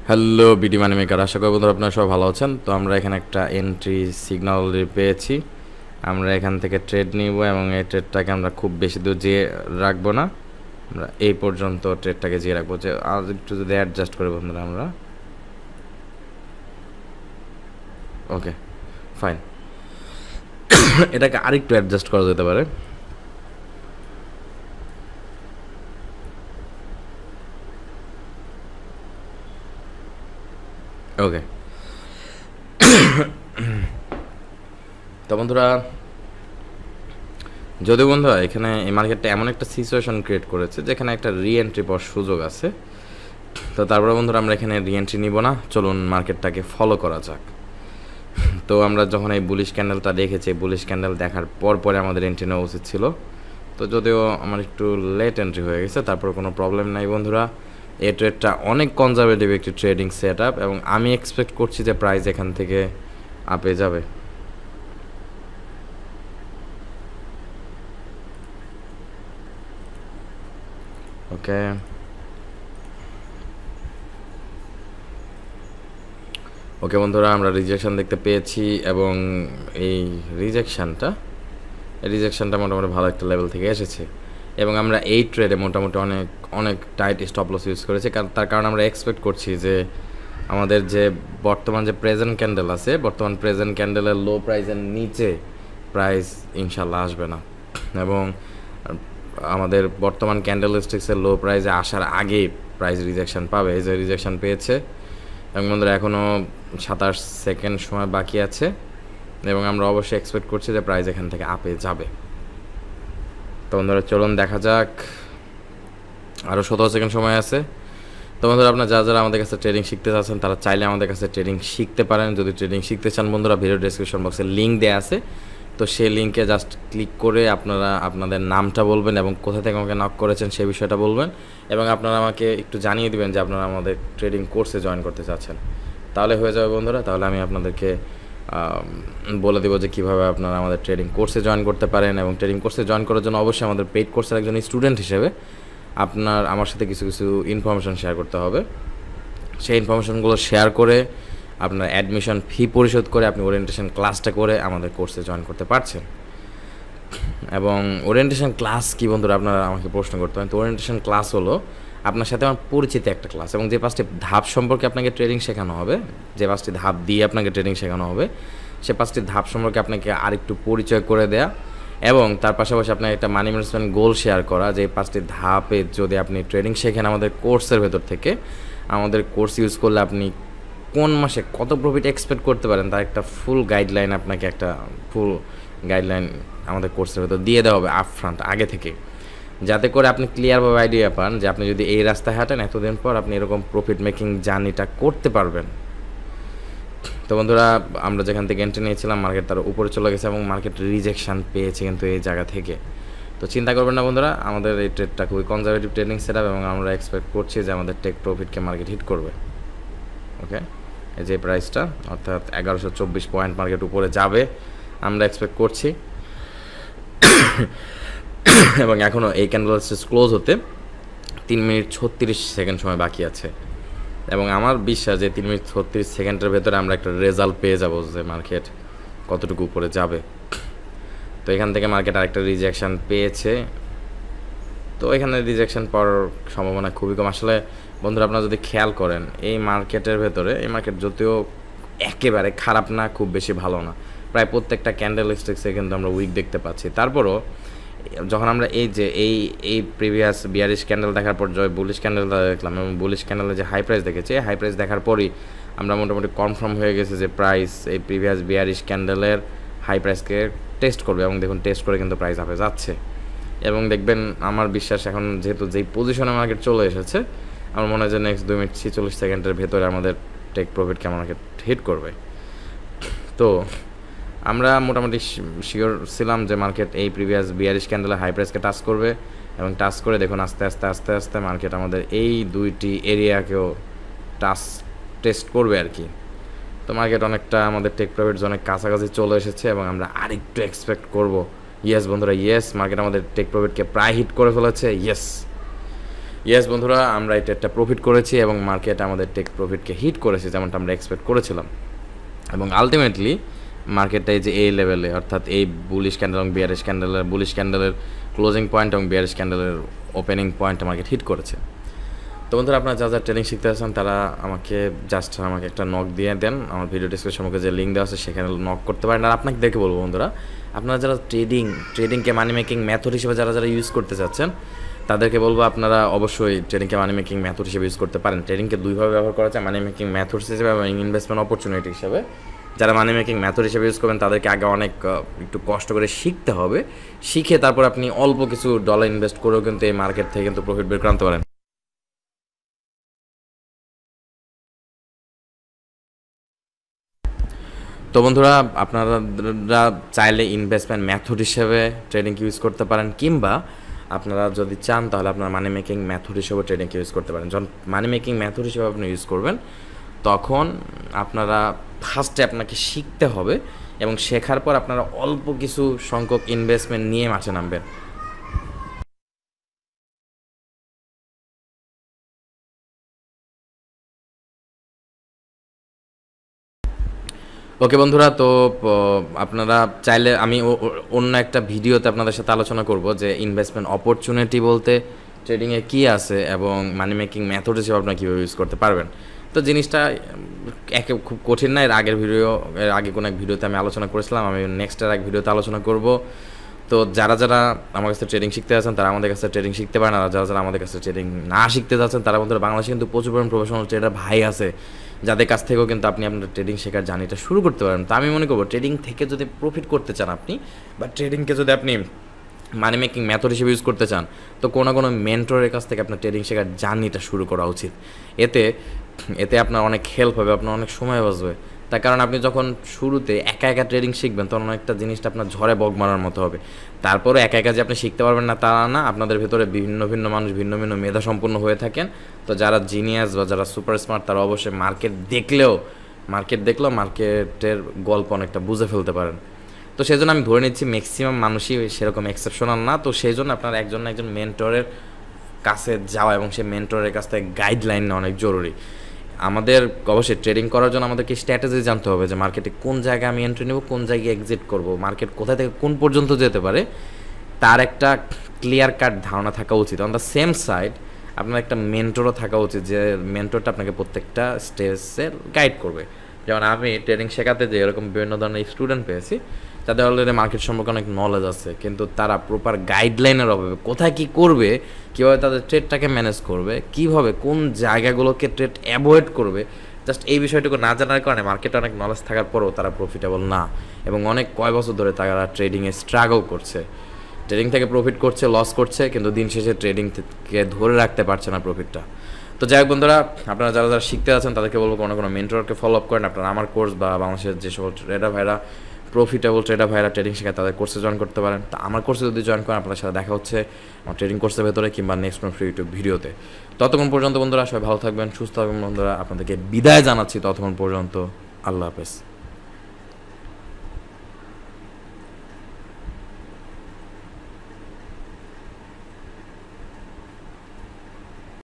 Hello BD মানি maker, আশা করি বন্ধুরা আপনারা সবাই ভালো আছেন। তো আমরা এখানে একটা এন্ট্রি সিগন্যাল পেয়েছি। আমরা এখান থেকে ট্রেড নিব এবং এই ট্রেডটাকে আমরা খুব বেশি দূর যেয়ে রাখবো না, আমরা এই পর্যন্ত ট্রেডটাকে যেয়ে রাখবো। যে আর একটু যদি অ্যাডজাস্ট করি বন্ধুরা আমরা, ওকে ফাইন, এটাকে আরেকটু অ্যাডজাস্ট করা যেতে পারে। ওকে, তো বন্ধুরা যদিও বন্ধুরা এখানে এই মার্কেটটা এমন একটা সিচুয়েশন ক্রিয়েট করেছে যেখানে একটা রিএন্ট্রি পাওয়ার সুযোগ আছে। তো তারপরে বন্ধুরা আমরা এখানে রিএন্ট্রি নিব না, চলুন মার্কেটটাকে ফলো করা যাক। তো আমরা যখন এই বুলিশ ক্যান্ডেলটা দেখেছি, বুলিশ ক্যান্ডেল দেখার পরে আমাদের এন্ট্রি নেওয়া উচিত ছিল। তো যদিও আমার একটু লেট এন্ট্রি হয়ে গেছে, তারপর কোনো প্রবলেম নাই বন্ধুরা। এই ট্রেডটা অনেক কনজারভেটিভ একটি ট্রেডিং সেট আপ এবং আমি এক্সপেক্ট করছি যে প্রাইস এখান থেকে আপে যাবে। ওকে, ওকে বন্ধুরা, আমরা রিজেকশন দেখতে পেয়েছি এবং এই রিজেকশনটা মোটামুটি ভালো একটা লেভেল থেকে এসেছে এবং আমরা এই ট্রেডে মোটামুটি অনেক অনেক টাইট স্টপ লস ইউজ করেছি। তার কারণ আমরা এক্সপেক্ট করছি যে আমাদের যে বর্তমান যে প্রেজেন্ট ক্যান্ডেল আছে, বর্তমান প্রেজেন্ট ক্যান্ডেলের লো প্রাইসের নিচে প্রাইস ইনশাল্লাহ আসবে না এবং আমাদের বর্তমান ক্যান্ডেলস্টিক্সের লো প্রাইসে আসার আগে প্রাইস রিজেকশন পাবে। এই যে রিজেকশন পেয়েছে এবং বন্ধুরা এখনও 27 সেকেন্ড সময় বাকি আছে এবং আমরা অবশ্যই এক্সপেক্ট করছি যে প্রাইস এখান থেকে আপে যাবে। তো বন্ধুরা চলুন দেখা যাক, আরও 17 সেকেন্ড সময় আছে। তো বন্ধুরা আপনারা যারা আমাদের কাছে ট্রেডিং শিখতে চাচ্ছেন তারা চাইলে আমাদের কাছে ট্রেডিং শিখতে পারেন। যদি ট্রেডিং শিখতে চান বন্ধুরা, ভিডিও ডেসক্রিপশন বক্সে লিঙ্ক দেওয়া আছে, তো সেই লিঙ্কে জাস্ট ক্লিক করে আপনারা আপনাদের নামটা বলবেন এবং কোথা থেকে আমাকে নক করেছেন সেই বিষয়টা বলবেন এবং আপনারা আমাকে একটু জানিয়ে দিবেন যে আপনারা আমাদের ট্রেডিং কোর্সে জয়েন করতে চাচ্ছেন। তাহলে হয়ে যাবে বন্ধুরা, তাহলে আমি আপনাদেরকে বলে দেবো যে কীভাবে আপনারা আমাদের ট্রেডিং কোর্সে জয়েন করতে পারেন। এবং ট্রেডিং কোর্সে জয়েন করার জন্য অবশ্যই আমাদের পেইড কোর্সের একজন স্টুডেন্ট হিসেবে আপনার আমার সাথে কিছু কিছু ইনফরমেশান শেয়ার করতে হবে। সেই ইনফরমেশানগুলো শেয়ার করে আপনার অ্যাডমিশন ফি পরিশোধ করে আপনি ওরিয়েন্টেশন ক্লাসটা করে আমাদের কোর্সে জয়েন করতে পারছেন। এবং ওরিয়েন্টেশন ক্লাস কি বন্ধুরা আপনারা আমাকে প্রশ্ন করতে পারেন। তো ওরিয়েন্টেশন ক্লাস হলো আপনার সাথে আমার পরিচিত একটা ক্লাস এবং যে 5টি ধাপ সম্পর্কে আপনাকে ট্রেডিং শেখানো হবে, যে 5টি ধাপ দিয়ে আপনাকে ট্রেডিং শেখানো হবে, সে 5টি ধাপ সম্পর্কে আপনাকে আরেকটু পরিচয় করে দেয়া এবং তার পাশাপাশি আপনার একটা মানি ম্যানেজমেন্ট গোল শেয়ার করা, যে 5টি ধাপে যদি আপনি ট্রেডিং শেখেন আমাদের কোর্সের ভেতর থেকে, আমাদের কোর্স ইউজ করলে আপনি কোন মাসে কত প্রফিট এক্সপেক্ট করতে পারেন তার একটা ফুল গাইডলাইন, আপনাকে একটা ফুল গাইডলাইন আমাদের কোর্সের ভেতর দিয়ে দেওয়া হবে আপফ্রন্ট আগে থেকে, যাতে করে আপনি ক্লিয়ারভাবে আইডিয়া পান যে আপনি যদি এই রাস্তায় হাঁটেন এতদিন পর আপনি এরকম প্রফিট মেকিং জার্নিটা করতে পারবেন। তো বন্ধুরা আমরা যেখান থেকে এন্ট্রি নিয়েছিলাম মার্কেট তার উপরে চলে গেছে এবং মার্কেট রিজেকশান পেয়েছে কিন্তু এই জায়গা থেকে। তো চিন্তা করবেন না বন্ধুরা, আমাদের এই ট্রেডটা খুবই কনজারভেটিভ ট্রেডিং সেট আপ এবং আমরা এক্সপেক্ট করছি যে আমাদের টেক প্রফিটকে মার্কেট হিট করবে। ওকে, এই যে প্রাইসটা অর্থাৎ 1124 পয়েন্ট মার্কেট উপরে যাবে আমরা এক্সপেক্ট করছি এবং এখনও এই ক্যান্ডেল ক্লোজ হতে 3 মিনিট 36 সেকেন্ড সময় বাকি আছে এবং আমার বিশ্বাস যে 3 মিনিট 36 সেকেন্ডের ভেতরে আমরা একটা রেজাল্ট পেয়ে যাব যে মার্কেট কতটুকু উপরে যাবে। তো এখান থেকে মার্কেট আরেকটা রিজেকশান পেয়েছে, তো এখানে রিজেকশান পাওয়ার সম্ভাবনা খুবই কম। আসলে বন্ধুরা আপনারা যদি খেয়াল করেন এই মার্কেটের ভেতরে, এই মার্কেট যদিও একেবারে খারাপ না, খুব বেশি ভালো না, প্রায় প্রত্যেকটা ক্যান্ডেল স্টিক্সে কিন্তু আমরা উইক দেখতে পাচ্ছি। তারপরও যখন আমরা এই যে এই প্রিভিয়াস বিয়ারিশ ক্যান্ডেল দেখার পর জয় বুলিশ ক্যান্ডেলটা দেখলাম এবং বুলিশ ক্যান্ডেলে যে হাই প্রাইস দেখেছি, হাই প্রাইস দেখার পরই আমরা মোটামুটি কনফার্ম হয়ে গেছে যে প্রাইস এই প্রিভিয়াস বিয়ারিশ ক্যান্ডেলের হাই প্রাইসকে টেস্ট করবে এবং দেখুন টেস্ট করে কিন্তু প্রাইস আপে যাচ্ছে এবং দেখবেন আমার বিশ্বাস এখন যেহেতু যেই পজিশনে মার্কেট চলে এসেছে, আমার মনে হয় যে নেক্সট 2 মিনিট 46 সেকেন্ডের ভেতরে আমাদের টেক প্রফিটকে মার্কেট হিট করবে। তো আমরা মোটামুটি শিওর ছিলাম যে মার্কেট এই প্রিভিয়াস বিয়ারিশ ক্যান্ডেলের হাই প্রাইসকে টাচ করবে এবং টাচ করে দেখুন আস্তে আস্তে আস্তে আস্তে মার্কেট আমাদের এই দুইটি এরিয়াকেও টেস্ট করবে আর কি। তো মার্কেট অনেকটা আমাদের টেক প্রফিট অনেক কাছাকাছি চলে এসেছে এবং আমরা আরেকটু এক্সপেক্ট করব। ইয়েস বন্ধুরা, ইয়েস, মার্কেট আমাদের টেক প্রফিটকে প্রায় হিট করে ফেলেছে। ইয়েস, ইয়েস বন্ধুরা, আমরা এই ট্রেডটা প্রফিট করেছি এবং মার্কেট আমাদের টেক প্রফিটকে হিট করেছে যেমনটা আমরা এক্সপেক্ট করেছিলাম, এবং আলটিমেটলি মার্কেটটা এই যে এই লেভেলে, অর্থাৎ এই বুলিশ ক্যান্ডেল এবং বিয়ারিশ ক্যান্ডেলের, বুলিশ ক্যান্ডেলের ক্লোজিং পয়েন্ট এবং বিয়ারিশ ক্যান্ডেলের ওপেনিং পয়েন্টে মার্কেট হিট করেছে। তো বন্ধুরা, আপনারা যা ট্রেডিং শিখতে আছেন তারা আমাকে একটা নক দিয়ে দেন, আমার ভিডিও ডিসক্রিপশন যে লিঙ্ক দেওয়া আছে সেখানে নক করতে পারেন। আর আপনাকে দেখে বলবো বন্ধুরা, আপনারা যারা ট্রেডিংকে মানি মেকিং মেথড হিসেবে যারা ইউজ করতে চাচ্ছেন তাদেরকে বলবো আপনারা অবশ্যই ট্রেডিংকে মানি মেকিং মেথড হিসেবে ইউজ করতে পারেন। ট্রেডিংকে দুইভাবে ব্যবহার করা যায়, মানি মেকিং মেথড হিসেবে এবং ইনভেস্টমেন্ট অপরচুনিটি হিসেবে। যারা মানি মেকিং মেথড হিসেবে ইউজ করবেন তাদেরকে আগে অনেক একটু কষ্ট করে শিখতে হবে, শিখে তারপর আপনি অল্প কিছু ডলার ইনভেস্ট করেও কিন্তু এই মার্কেট থেকে কিন্তু প্রফিট বের করে আনতে পারেন। তো বন্ধুরা, আপনারা চাইলে ইনভেস্টমেন্ট মেথড হিসেবে ট্রেডিং ইউজ করতে পারেন, কিংবা আপনারা যদি চান তাহলে আপনার মানি মেকিং মেথড হিসেবে ট্রেডিং ইউজ করতে পারেন। যখন মানি মেকিং মেথড হিসেবে আপনি ইউজ করবেন তখন আপনারা ফার্স্টে আপনাকে শিখতে হবে এবং শেখার পর আপনারা অল্প কিছু সংখ্যক ইনভেস্টমেন্ট নিয়ে মাঠে নামবেন। ওকে বন্ধুরা, তো আপনারা চাইলে আমি অন্য একটা ভিডিওতে আপনাদের সাথে আলোচনা করব যে ইনভেস্টমেন্ট অপরচুনিটি বলতে ট্রেডিংয়ে কী আছে এবং মানি মেকিং মেথড হিসেবে আপনারা কীভাবে ইউজ করতে পারবেন। তো জিনিসটা খুব কঠিন না। এর আগে কোনো এক ভিডিওতে আমি আলোচনা করেছিলাম, আমি নেক্সটের এক ভিডিওতে আলোচনা করব। তো যারা আমার কাছে ট্রেডিং শিখতে আছেন তারা আমাদের কাছে ট্রেডিং শিখতে পারেন, আর যারা আমাদের কাছে ট্রেডিং না শিখতে যাচ্ছেন তারা বন্ধুরা, বাংলাদেশে কিন্তু প্রচুর পরিমাণ প্রফেশনাল ট্রেডার ভাই আছে যাদের কাছ থেকেও কিন্তু আপনি আপনার ট্রেডিং শেখার জার্নিটা শুরু করতে পারেন। তো আমি মনে করবো ট্রেডিং থেকে যদি প্রফিট করতে চান আপনি, বা ট্রেডিংকে যদি আপনি মানি মেকিং মেথড হিসেবে ইউজ করতে চান, তো কোনো মেন্টরের কাছ থেকে আপনার ট্রেডিং শেখার জার্নিটা শুরু করা উচিত। এতে আপনার অনেক হেল্প হবে, আপনার অনেক সময় বাঁচবে। তার কারণ আপনি যখন শুরুতে একা একা ট্রেডিং শিখবেন তখন অনেকটা জিনিসটা আপনার ঝড়ে বগ মারার মতো হবে। তারপরে একা একা যে আপনি শিখতে পারবেন না তা না, আপনাদের ভেতরে ভিন্ন ভিন্ন মানুষ ভিন্ন ভিন্ন মেধা সম্পন্ন হয়ে থাকেন। তো যারা জিনিয়াস বা যারা সুপার স্মার্ট তারা অবশ্যই মার্কেট দেখলেও মার্কেটের গল্প অনেকটা বুঝে ফেলতে পারেন। তো সেই জন্য আমি ধরে নিচ্ছি ম্যাক্সিমাম মানুষই সেরকম এক্সেপশনাল না। তো সেই জন্য আপনার একজন মেন্টরের কাছে যাওয়া এবং সেই মেন্টরের কাছ থেকে গাইডলাইন নেওয়া অনেক জরুরি। আমাদের অবশ্যই ট্রেডিং করার জন্য আমাদেরকে স্ট্র্যাটেজি জানতে হবে যে মার্কেটে কোন জায়গায় আমি এন্ট্রি নেব, কোন জায়গায় এক্সিট করব, মার্কেট কোথা থেকে কোন পর্যন্ত যেতে পারে তার একটা ক্লিয়ার কাট ধারণা থাকা উচিত। অন দ্য সেম সাইড আপনার একটা মেন্টরও থাকা উচিত, যে মেন্টরটা আপনাকে প্রত্যেকটা স্টেজে গাইড করবে। যেমন আমি ট্রেডিং শেখাতে যে এরকম বিভিন্ন ধরনের স্টুডেন্ট পেয়েছি যাদের অলরেডি মার্কেট সম্পর্কে অনেক নলেজ আছে, কিন্তু তারা প্রপার গাইডলাইনের অভাবে কোথায় কী করবে, কীভাবে তাদের ট্রেডটাকে ম্যানেজ করবে, কীভাবে কোন জায়গাগুলোকে ট্রেড অ্যাভয়েড করবে, জাস্ট এই বিষয়টুকু না জানার কারণে মার্কেটে অনেক নলেজ থাকার পরেও তারা প্রফিটেবল না, এবং অনেক কয় বছর ধরে তারা ট্রেডিংয়ে স্ট্রাগল করছে, ট্রেডিং থেকে প্রফিট করছে, লস করছে, কিন্তু দিন শেষে ট্রেডিং থেকে ধরে রাখতে পারছে না প্রফিটটা। তো যাই হোক বন্ধুরা, আপনারা যারা শিখতে আছেন তাদেরকে বলবো কোনো মেন্টরকে ফলো আপ করেন। আপনারা আমার কোর্স বা বাংলাদেশের যে সকল প্রফিটেবল ট্রেডার ভাইরা ট্রেডিং শেখায় তাদের কোর্সে জয়েন করতে পারেন। তো আমার কোর্সে যদি জয়েন করেন আপনার সাথে দেখা হচ্ছে আমার ট্রেডিং কোর্সের ভেতরে কিংবা নেক্সট ফ্রি ইউটিউব ভিডিওতে। ততক্ষণ পর্যন্ত বন্ধুরা সবাই ভালো থাকবেন, সুস্থ থাকবেন বন্ধুরা, আপনাদেরকে বিদায় জানাচ্ছি। ততক্ষণ পর্যন্ত আল্লাহ হাফেজ।